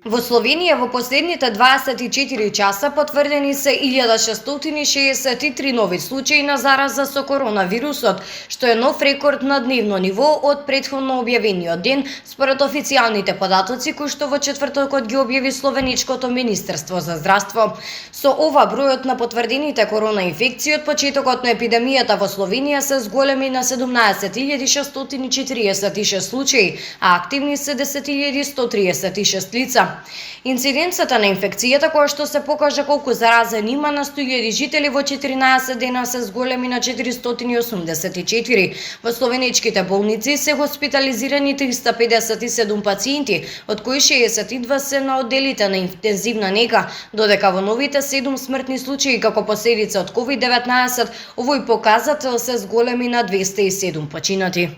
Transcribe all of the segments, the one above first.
Во Словенија во последните 24 часа потврдени се 1663 нови случаи на зараза со коронавирусот, што е нов рекорд на дневно ниво од претходно објавениот ден, според официјалните податоци кои што во четвртокот ги објави Словеничкото министерство за здравство. Со ова бројот на потврдените корона инфекции од почетокот на епидемијата во Словенија се зголеми на 17.646 случаи, а активни се 10.136 лица. Инциденцата на инфекцијата, која што се покажа колку заразени има на 100.000 жители во 14 дена, се зголеми на 484. Во словеничките болници се хоспитализирани 357 пациенти, од кои 62 се на одделите на интензивна нега, додека во новите 7 смртни случаи како последица од COVID-19, овој показател се зголеми на 207 починати.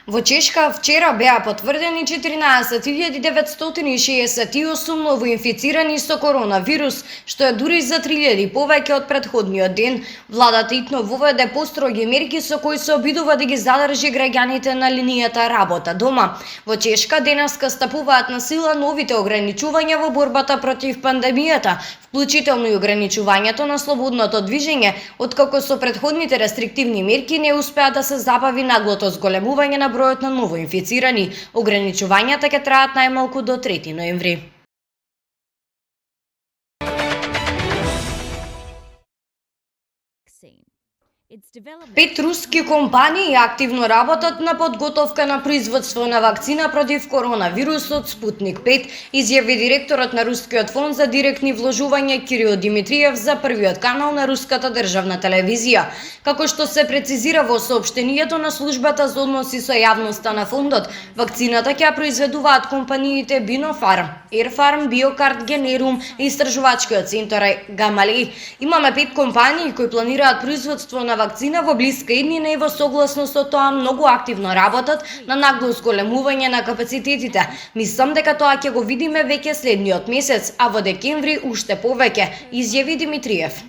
Во Чешка вчера беа потврдени 14.968 новоинфицирани со коронавирус, што е дури за 3.000 повеќе од претходниот ден. Владата итно воведе построги мерки со кои се обидува да ги задржи граѓаните на линијата работа дома. Во Чешка денеска стапуваат на сила новите ограничувања во борбата против пандемијата, вклучително и ограничувањето на слободното движење, откако со претходните рестриктивни мерки не успеа да се забави наглото зголемување на бројот на новоинфицирани. Ограничувањата ќе траат најмалку до 3 ноември. 5 руски компании активно работат на подготовка на производство на вакцина против коронавирусот Спутник 5, изјави директорот на Рускиот фонд за директни вложувања Кирил Димитриев за првиот канал на руската државна телевизија. Како што се прецизира во соопштението на службата за односи со јавноста на фондот, вакцината ќе ја произведуваат компаниите Бинофарм, Ерфарм, Биокарт, Генерум и истражувачкиот центар Гамалеј. Имаме 5 компании кои планираат производство на вакцина во блиска иднина и во согласно со тоа многу активно работат на нагло зголемување на капацитетите. Мислам дека тоа ќе го видиме веќе следниот месец, а во декември уште повеќе, изјави Димитриев.